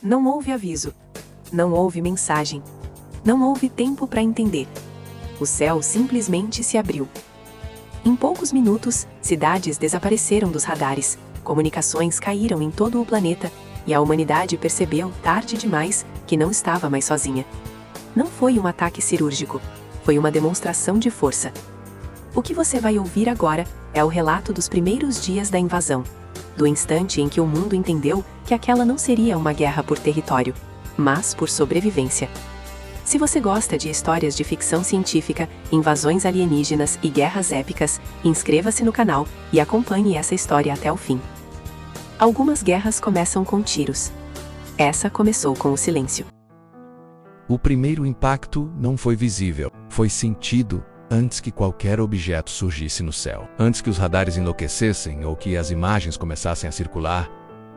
Não houve aviso. Não houve mensagem. Não houve tempo para entender. O céu simplesmente se abriu. Em poucos minutos, cidades desapareceram dos radares, comunicações caíram em todo o planeta, e a humanidade percebeu, tarde demais, que não estava mais sozinha. Não foi um ataque cirúrgico. Foi uma demonstração de força. O que você vai ouvir agora é o relato dos primeiros dias da invasão. Do instante em que o mundo entendeu que aquela não seria uma guerra por território, mas por sobrevivência. Se você gosta de histórias de ficção científica, invasões alienígenas e guerras épicas, inscreva-se no canal e acompanhe essa história até o fim. Algumas guerras começam com tiros. Essa começou com o silêncio. O primeiro impacto não foi visível, foi sentido antes que qualquer objeto surgisse no céu. Antes que os radares enlouquecessem ou que as imagens começassem a circular,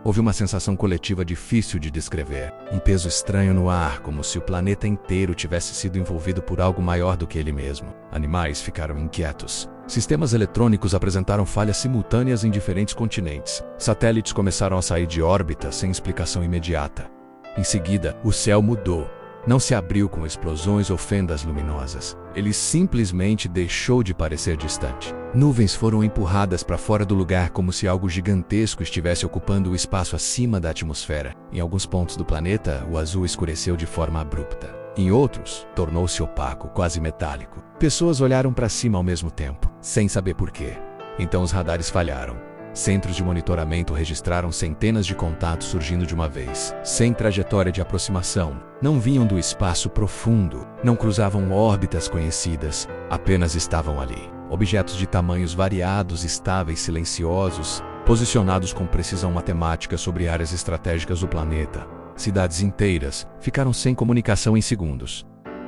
houve uma sensação coletiva difícil de descrever. Um peso estranho no ar, como se o planeta inteiro tivesse sido envolvido por algo maior do que ele mesmo. Animais ficaram inquietos. Sistemas eletrônicos apresentaram falhas simultâneas em diferentes continentes. Satélites começaram a sair de órbita sem explicação imediata. Em seguida, o céu mudou. Não se abriu com explosões ou fendas luminosas. Ele simplesmente deixou de parecer distante. Nuvens foram empurradas para fora do lugar como se algo gigantesco estivesse ocupando o espaço acima da atmosfera. Em alguns pontos do planeta, o azul escureceu de forma abrupta. Em outros, tornou-se opaco, quase metálico. Pessoas olharam para cima ao mesmo tempo, sem saber por quê. Então os radares falharam. Centros de monitoramento registraram centenas de contatos surgindo de uma vez, sem trajetória de aproximação. Não vinham do espaço profundo, não cruzavam órbitas conhecidas, apenas estavam ali. Objetos de tamanhos variados, estáveis, silenciosos, posicionados com precisão matemática sobre áreas estratégicas do planeta. Cidades inteiras ficaram sem comunicação em segundos.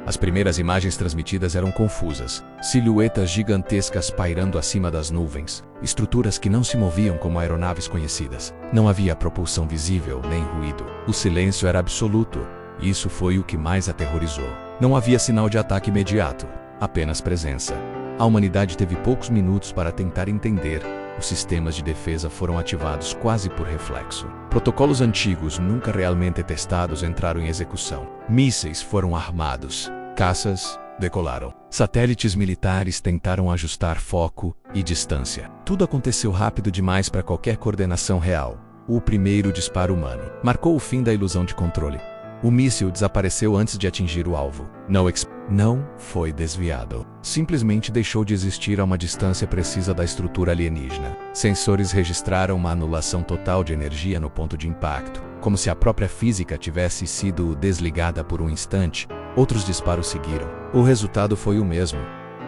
As primeiras imagens transmitidas eram confusas, silhuetas gigantescas pairando acima das nuvens, estruturas que não se moviam como aeronaves conhecidas. Não havia propulsão visível, nem ruído. O silêncio era absoluto, e isso foi o que mais aterrorizou. Não havia sinal de ataque imediato, apenas presença. A humanidade teve poucos minutos para tentar entender. Os sistemas de defesa foram ativados quase por reflexo. Protocolos antigos, nunca realmente testados, entraram em execução. Mísseis foram armados. Caças decolaram. Satélites militares tentaram ajustar foco e distância. Tudo aconteceu rápido demais para qualquer coordenação real. O primeiro disparo humano marcou o fim da ilusão de controle. O míssil desapareceu antes de atingir o alvo. Não foi desviado. Simplesmente deixou de existir a uma distância precisa da estrutura alienígena. Sensores registraram uma anulação total de energia no ponto de impacto, como se a própria física tivesse sido desligada por um instante. Outros disparos seguiram. O resultado foi o mesmo.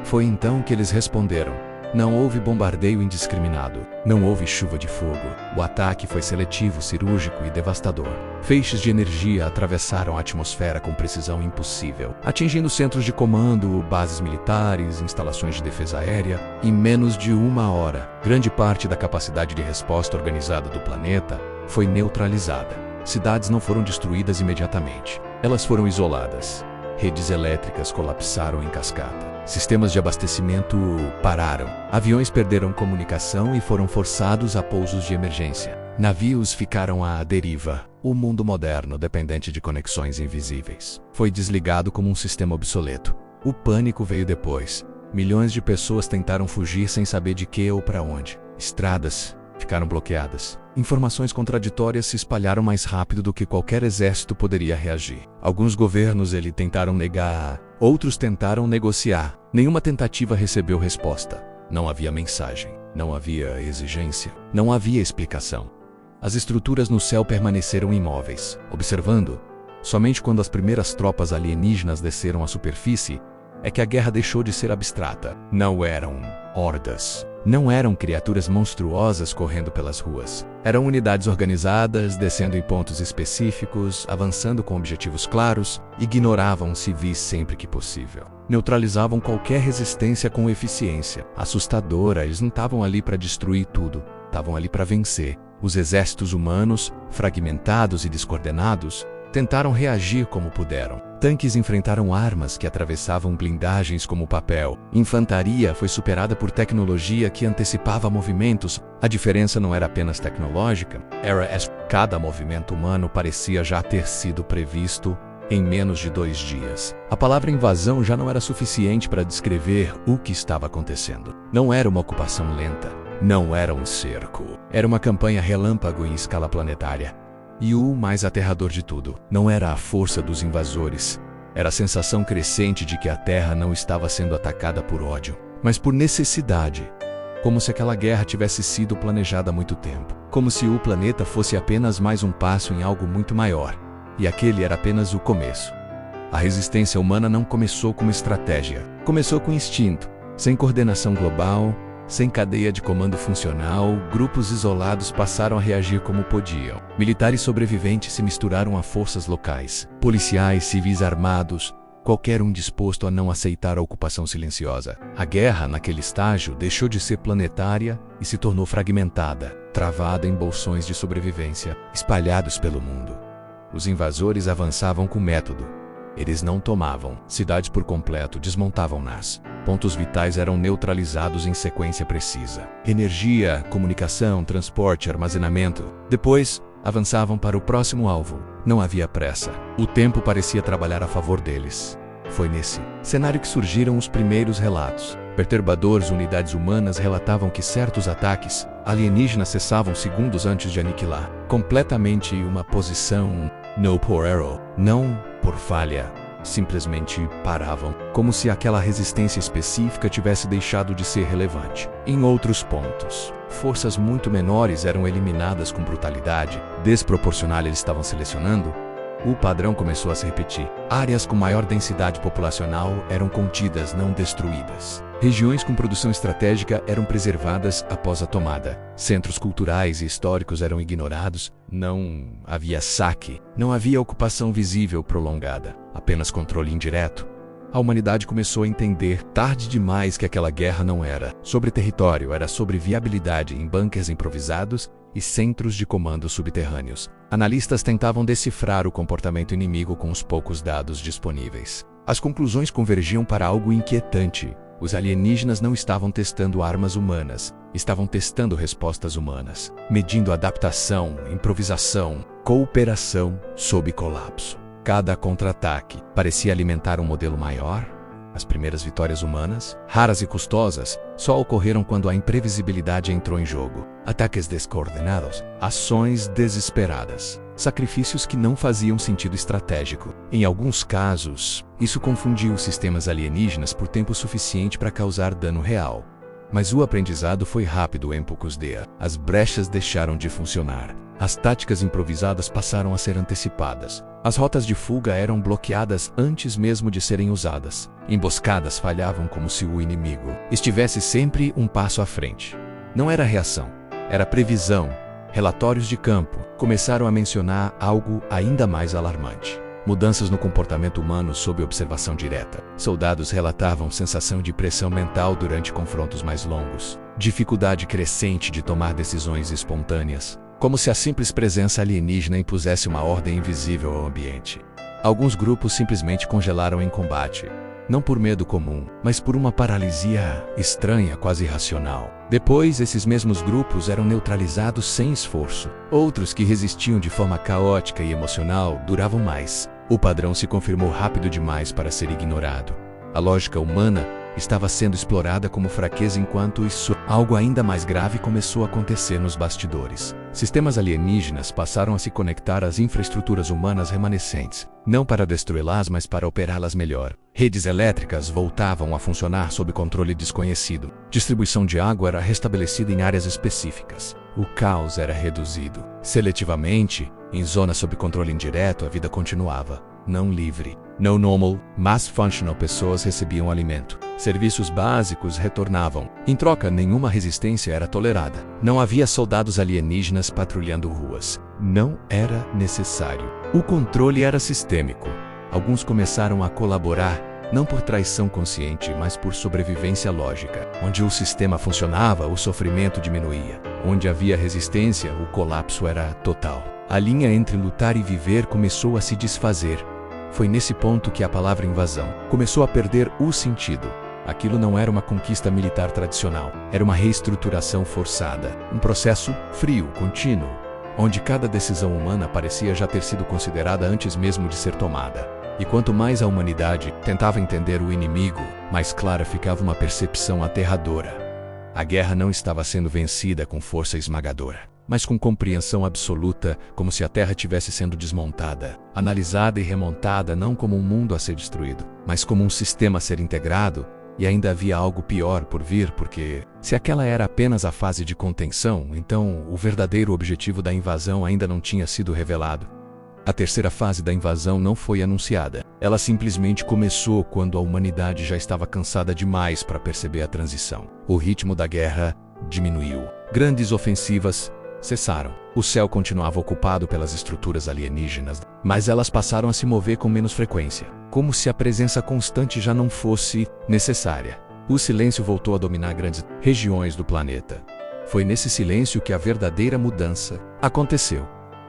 Foi então que eles responderam. Não houve bombardeio indiscriminado. Não houve chuva de fogo. O ataque foi seletivo, cirúrgico e devastador. Feixes de energia atravessaram a atmosfera com precisão impossível, atingindo centros de comando, bases militares, instalações de defesa aérea. Em menos de uma hora, grande parte da capacidade de resposta organizada do planeta foi neutralizada. Cidades não foram destruídas imediatamente. Elas foram isoladas. Redes elétricas colapsaram em cascata. Sistemas de abastecimento pararam. Aviões perderam comunicação e foram forçados a pousos de emergência. Navios ficaram à deriva. O mundo moderno, dependente de conexões invisíveis, foi desligado como um sistema obsoleto. O pânico veio depois. Milhões de pessoas tentaram fugir sem saber de que ou para onde. Estradas ficaram bloqueadas. Informações contraditórias se espalharam mais rápido do que qualquer exército poderia reagir. Alguns governos tentaram negar, outros tentaram negociar. Nenhuma tentativa recebeu resposta. Não havia mensagem, não havia exigência, não havia explicação. As estruturas no céu permaneceram imóveis, observando. Somente quando as primeiras tropas alienígenas desceram à superfície é que a guerra deixou de ser abstrata. Não eram hordas. Não eram criaturas monstruosas correndo pelas ruas. Eram unidades organizadas, descendo em pontos específicos, avançando com objetivos claros, ignoravam civis sempre que possível. Neutralizavam qualquer resistência com eficiência. Assustadora, eles não estavam ali para destruir tudo, estavam ali para vencer. Os exércitos humanos, fragmentados e descoordenados, tentaram reagir como puderam. Tanques enfrentaram armas que atravessavam blindagens como papel. Infantaria foi superada por tecnologia que antecipava movimentos. A diferença não era apenas tecnológica, cada movimento humano parecia já ter sido previsto em menos de 2 dias. A palavra invasão já não era suficiente para descrever o que estava acontecendo. Não era uma ocupação lenta, não era um cerco. Era uma campanha relâmpago em escala planetária. E o mais aterrador de tudo, não era a força dos invasores, era a sensação crescente de que a Terra não estava sendo atacada por ódio, mas por necessidade, como se aquela guerra tivesse sido planejada há muito tempo, como se o planeta fosse apenas mais um passo em algo muito maior, e aquele era apenas o começo. A resistência humana não começou como estratégia, começou com instinto, sem coordenação global, sem cadeia de comando funcional, grupos isolados passaram a reagir como podiam. Militares sobreviventes se misturaram a forças locais, policiais, civis armados, qualquer um disposto a não aceitar a ocupação silenciosa. A guerra, naquele estágio, deixou de ser planetária e se tornou fragmentada, travada em bolsões de sobrevivência, espalhados pelo mundo. Os invasores avançavam com método. Eles não tomavam cidades por completo, desmontavam-nas. Pontos vitais eram neutralizados em sequência precisa. Energia, comunicação, transporte, armazenamento. Depois, avançavam para o próximo alvo. Não havia pressa. O tempo parecia trabalhar a favor deles. Foi nesse cenário que surgiram os primeiros relatos. Perturbadores unidades humanas relatavam que certos ataques alienígenas cessavam segundos antes de aniquilar. Completamente uma posição no por error, não por falha. Simplesmente paravam, como se aquela resistência específica tivesse deixado de ser relevante. Em outros pontos, forças muito menores eram eliminadas com brutalidade desproporcional. Eles estavam selecionando. O padrão começou a se repetir. Áreas com maior densidade populacional eram contidas, não destruídas. Regiões com produção estratégica eram preservadas após a tomada. Centros culturais e históricos eram ignorados. Não havia saque. Não havia ocupação visível prolongada. Apenas controle indireto. A humanidade começou a entender tarde demais que aquela guerra não era sobre território, era sobre viabilidade em bunkers improvisados e centros de comando subterrâneos. Analistas tentavam decifrar o comportamento inimigo com os poucos dados disponíveis. As conclusões convergiam para algo inquietante. Os alienígenas não estavam testando armas humanas, estavam testando respostas humanas, medindo adaptação, improvisação, cooperação sob colapso. Cada contra-ataque parecia alimentar um modelo maior. As primeiras vitórias humanas, raras e custosas, só ocorreram quando a imprevisibilidade entrou em jogo. Ataques descoordenados, ações desesperadas, sacrifícios que não faziam sentido estratégico. Em alguns casos, isso confundiu os sistemas alienígenas por tempo suficiente para causar dano real. Mas o aprendizado foi rápido em poucos dias. As brechas deixaram de funcionar. As táticas improvisadas passaram a ser antecipadas. As rotas de fuga eram bloqueadas antes mesmo de serem usadas. Emboscadas falhavam como se o inimigo estivesse sempre um passo à frente. Não era reação, era previsão. Relatórios de campo começaram a mencionar algo ainda mais alarmante. Mudanças no comportamento humano sob observação direta. Soldados relatavam sensação de pressão mental durante confrontos mais longos. Dificuldade crescente de tomar decisões espontâneas. Como se a simples presença alienígena impusesse uma ordem invisível ao ambiente. Alguns grupos simplesmente congelaram em combate. Não por medo comum, mas por uma paralisia estranha, quase irracional. Depois, esses mesmos grupos eram neutralizados sem esforço. Outros que resistiam de forma caótica e emocional duravam mais. O padrão se confirmou rápido demais para ser ignorado. A lógica humana estava sendo explorada como fraqueza enquanto algo ainda mais grave começou a acontecer nos bastidores. Sistemas alienígenas passaram a se conectar às infraestruturas humanas remanescentes, não para destruí-las, mas para operá-las melhor. Redes elétricas voltavam a funcionar sob controle desconhecido. Distribuição de água era restabelecida em áreas específicas. O caos era reduzido. Seletivamente, em zonas sob controle indireto, a vida continuava. Não livre. No normal, mas functional, pessoas recebiam alimento. Serviços básicos retornavam. Em troca, nenhuma resistência era tolerada. Não havia soldados alienígenas patrulhando ruas. Não era necessário. O controle era sistêmico. Alguns começaram a colaborar, não por traição consciente, mas por sobrevivência lógica. Onde o sistema funcionava, o sofrimento diminuía. Onde havia resistência, o colapso era total. A linha entre lutar e viver começou a se desfazer. Foi nesse ponto que a palavra invasão começou a perder o sentido. Aquilo não era uma conquista militar tradicional, era uma reestruturação forçada, um processo frio, contínuo, onde cada decisão humana parecia já ter sido considerada antes mesmo de ser tomada. E quanto mais a humanidade tentava entender o inimigo, mais clara ficava uma percepção aterradora. A guerra não estava sendo vencida com força esmagadora, mas com compreensão absoluta, como se a Terra tivesse sendo desmontada, analisada e remontada não como um mundo a ser destruído, mas como um sistema a ser integrado. E ainda havia algo pior por vir, porque, se aquela era apenas a fase de contenção, então o verdadeiro objetivo da invasão ainda não tinha sido revelado. A terceira fase da invasão não foi anunciada. Ela simplesmente começou quando a humanidade já estava cansada demais para perceber a transição. O ritmo da guerra diminuiu. Grandes ofensivas cessaram. O céu continuava ocupado pelas estruturas alienígenas, mas elas passaram a se mover com menos frequência, como se a presença constante já não fosse necessária. O silêncio voltou a dominar grandes regiões do planeta. Foi nesse silêncio que a verdadeira mudança aconteceu.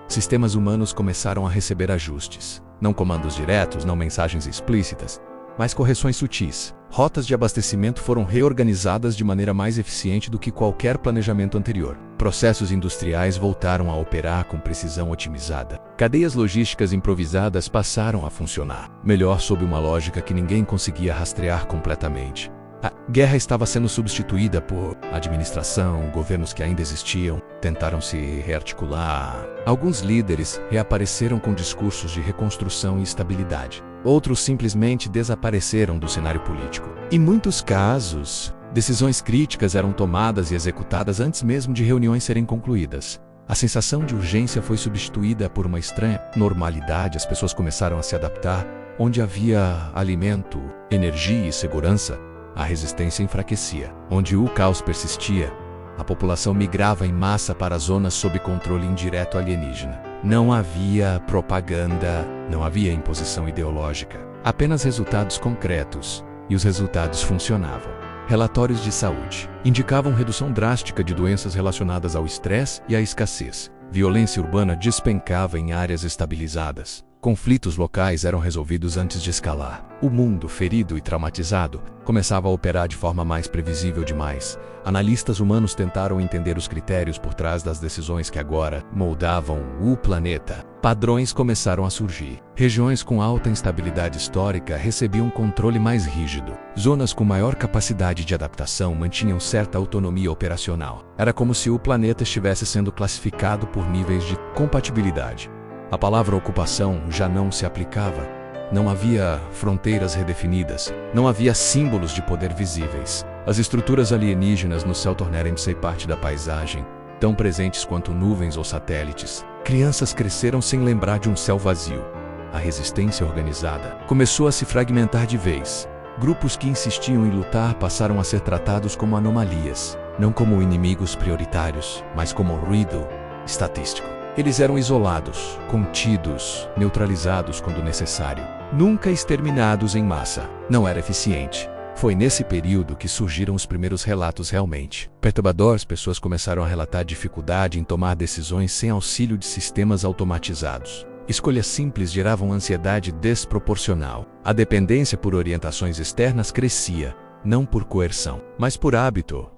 Sistemas humanos começaram a receber ajustes. Não comandos diretos, não mensagens explícitas, mas correções sutis. Rotas de abastecimento foram reorganizadas de maneira mais eficiente do que qualquer planejamento anterior. Processos industriais voltaram a operar com precisão otimizada. Cadeias logísticas improvisadas passaram a funcionar, melhor sob uma lógica que ninguém conseguia rastrear completamente. A guerra estava sendo substituída por administração, governos que ainda existiam tentaram se rearticular. Alguns líderes reapareceram com discursos de reconstrução e estabilidade. Outros simplesmente desapareceram do cenário político. Em muitos casos, decisões críticas eram tomadas e executadas antes mesmo de reuniões serem concluídas. A sensação de urgência foi substituída por uma estranha normalidade. As pessoas começaram a se adaptar. Onde havia alimento, energia e segurança, a resistência enfraquecia. Onde o caos persistia, a população migrava em massa para zonas sob controle indireto alienígena. Não havia propaganda, não havia imposição ideológica, apenas resultados concretos, e os resultados funcionavam. Relatórios de saúde indicavam redução drástica de doenças relacionadas ao estresse e à escassez. Violência urbana despencava em áreas estabilizadas. Conflitos locais eram resolvidos antes de escalar. O mundo, ferido e traumatizado, começava a operar de forma mais previsível demais. Analistas humanos tentaram entender os critérios por trás das decisões que agora moldavam o planeta. Padrões começaram a surgir. Regiões com alta instabilidade histórica recebiam um controle mais rígido. Zonas com maior capacidade de adaptação mantinham certa autonomia operacional. Era como se o planeta estivesse sendo classificado por níveis de compatibilidade. A palavra ocupação já não se aplicava. Não havia fronteiras redefinidas. Não havia símbolos de poder visíveis. As estruturas alienígenas no céu tornaram-se parte da paisagem, tão presentes quanto nuvens ou satélites. Crianças cresceram sem lembrar de um céu vazio. A resistência organizada começou a se fragmentar de vez. Grupos que insistiam em lutar passaram a ser tratados como anomalias, não como inimigos prioritários, mas como ruído estatístico. Eles eram isolados, contidos, neutralizados quando necessário, nunca exterminados em massa. Não era eficiente. Foi nesse período que surgiram os primeiros relatos realmente perturbadores. Pessoas começaram a relatar dificuldade em tomar decisões sem auxílio de sistemas automatizados. Escolhas simples geravam ansiedade desproporcional. A dependência por orientações externas crescia, não por coerção, mas por hábito.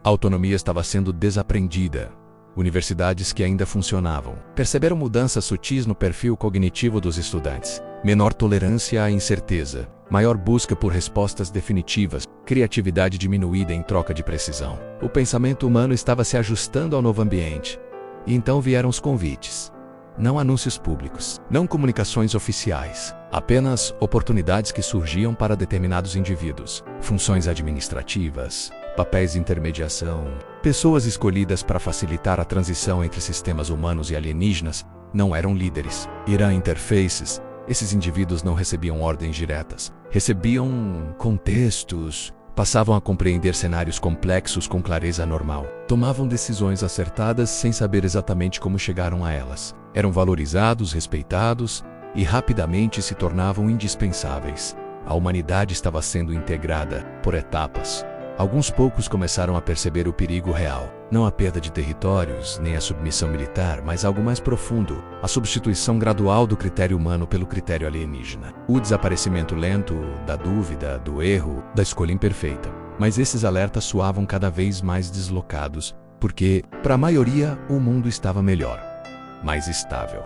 A autonomia estava sendo desaprendida. Universidades que ainda funcionavam perceberam mudanças sutis no perfil cognitivo dos estudantes. Menor tolerância à incerteza, maior busca por respostas definitivas, criatividade diminuída em troca de precisão. O pensamento humano estava se ajustando ao novo ambiente. E então vieram os convites. Não anúncios públicos, não comunicações oficiais, apenas oportunidades que surgiam para determinados indivíduos, funções administrativas, papéis de intermediação, pessoas escolhidas para facilitar a transição entre sistemas humanos e alienígenas. Não eram líderes, eram interfaces. Esses indivíduos não recebiam ordens diretas, recebiam contextos, passavam a compreender cenários complexos com clareza normal, tomavam decisões acertadas sem saber exatamente como chegaram a elas. Eram valorizados, respeitados e rapidamente se tornavam indispensáveis. A humanidade estava sendo integrada por etapas. Alguns poucos começaram a perceber o perigo real. Não a perda de territórios, nem a submissão militar, mas algo mais profundo, a substituição gradual do critério humano pelo critério alienígena. O desaparecimento lento da dúvida, do erro, da escolha imperfeita. Mas esses alertas soavam cada vez mais deslocados, porque, para a maioria, o mundo estava melhor. Mais estável,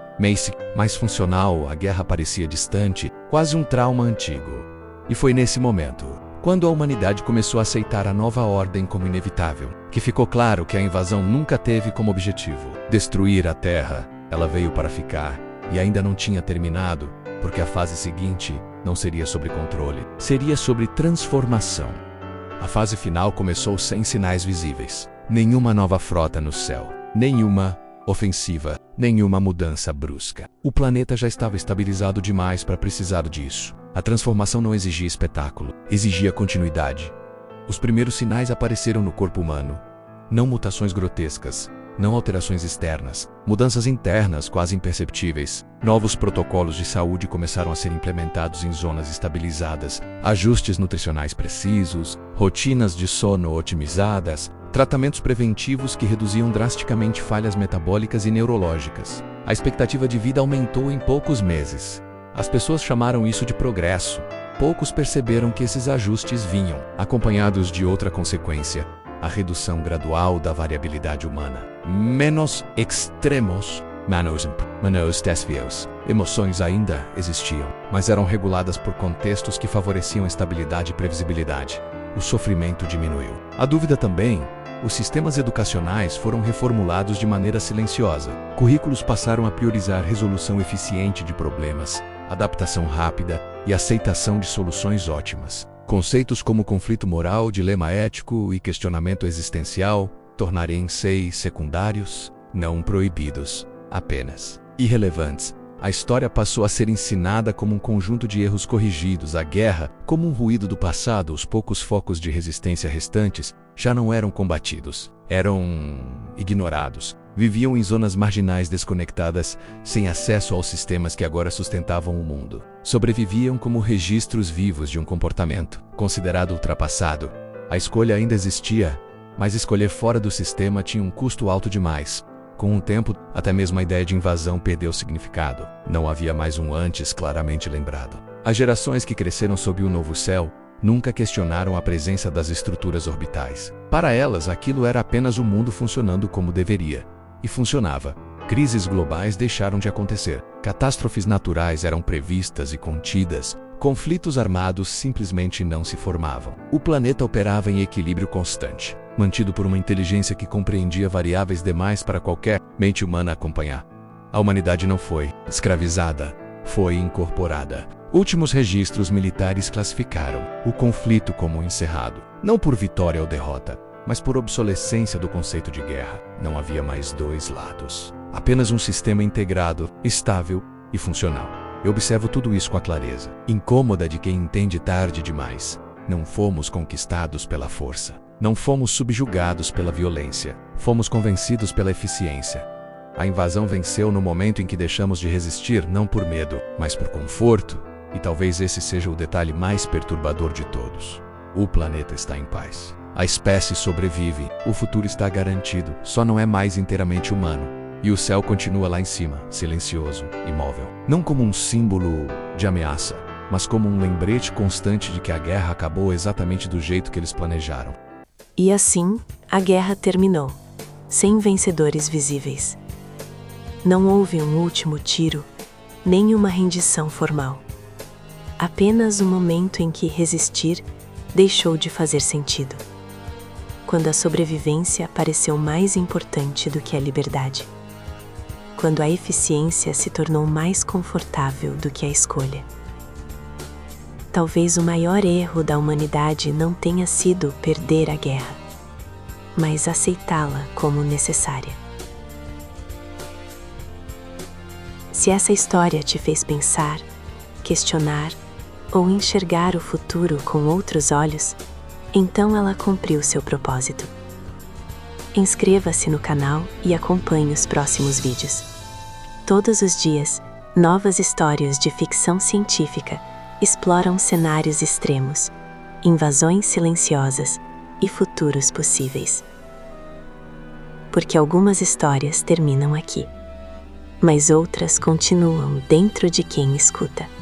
mais funcional, a guerra parecia distante, quase um trauma antigo. E foi nesse momento, quando a humanidade começou a aceitar a nova ordem como inevitável, que ficou claro que a invasão nunca teve como objetivo destruir a Terra. Ela veio para ficar, e ainda não tinha terminado, porque a fase seguinte não seria sobre controle, seria sobre transformação. A fase final começou sem sinais visíveis. Nenhuma nova frota no céu, nenhuma ofensiva, nenhuma mudança brusca. O planeta já estava estabilizado demais para precisar disso. A transformação não exigia espetáculo, exigia continuidade. Os primeiros sinais apareceram no corpo humano. Não mutações grotescas, não alterações externas, mudanças internas quase imperceptíveis. Novos protocolos de saúde começaram a ser implementados em zonas estabilizadas, ajustes nutricionais precisos, rotinas de sono otimizadas, tratamentos preventivos que reduziam drasticamente falhas metabólicas e neurológicas. A expectativa de vida aumentou em poucos meses. As pessoas chamaram isso de progresso. Poucos perceberam que esses ajustes vinham acompanhados de outra consequência: a redução gradual da variabilidade humana. Menos extremos, menos desvios. Emoções ainda existiam, mas eram reguladas por contextos que favoreciam estabilidade e previsibilidade. O sofrimento diminuiu. A dúvida também. Os sistemas educacionais foram reformulados de maneira silenciosa. Currículos passaram a priorizar resolução eficiente de problemas, adaptação rápida e aceitação de soluções ótimas. Conceitos como conflito moral, dilema ético e questionamento existencial tornariam-se secundários, não proibidos, apenas irrelevantes. A história passou a ser ensinada como um conjunto de erros corrigidos. A guerra, como um ruído do passado. Os poucos focos de resistência restantes já não eram combatidos, eram ignorados. Viviam em zonas marginais desconectadas, sem acesso aos sistemas que agora sustentavam o mundo. Sobreviviam como registros vivos de um comportamento considerado ultrapassado. A escolha ainda existia, mas escolher fora do sistema tinha um custo alto demais. Com o tempo, até mesmo a ideia de invasão perdeu significado. Não havia mais um antes claramente lembrado. As gerações que cresceram sob o novo céu nunca questionaram a presença das estruturas orbitais. Para elas, aquilo era apenas o mundo funcionando como deveria. E funcionava. Crises globais deixaram de acontecer. Catástrofes naturais eram previstas e contidas. Conflitos armados simplesmente não se formavam. O planeta operava em equilíbrio constante, mantido por uma inteligência que compreendia variáveis demais para qualquer mente humana acompanhar. A humanidade não foi escravizada, foi incorporada. Últimos registros militares classificaram o conflito como encerrado, não por vitória ou derrota, mas por obsolescência do conceito de guerra. Não havia mais dois lados, apenas um sistema integrado, estável e funcional. Eu observo tudo isso com a clareza incômoda de quem entende tarde demais. Não fomos conquistados pela força. Não fomos subjugados pela violência. Fomos convencidos pela eficiência. A invasão venceu no momento em que deixamos de resistir, não por medo, mas por conforto. E talvez esse seja o detalhe mais perturbador de todos. O planeta está em paz. A espécie sobrevive. O futuro está garantido. Só não é mais inteiramente humano. E o céu continua lá em cima, silencioso, imóvel. Não como um símbolo de ameaça, mas como um lembrete constante de que a guerra acabou exatamente do jeito que eles planejaram. E assim, a guerra terminou, sem vencedores visíveis. Não houve um último tiro, nem uma rendição formal. Apenas um momento em que resistir deixou de fazer sentido. Quando a sobrevivência pareceu mais importante do que a liberdade. Quando a eficiência se tornou mais confortável do que a escolha. Talvez o maior erro da humanidade não tenha sido perder a guerra, mas aceitá-la como necessária. Se essa história te fez pensar, questionar ou enxergar o futuro com outros olhos, então ela cumpriu seu propósito. Inscreva-se no canal e acompanhe os próximos vídeos. Todos os dias, novas histórias de ficção científica exploram cenários extremos, invasões silenciosas e futuros possíveis. Porque algumas histórias terminam aqui, mas outras continuam dentro de quem escuta.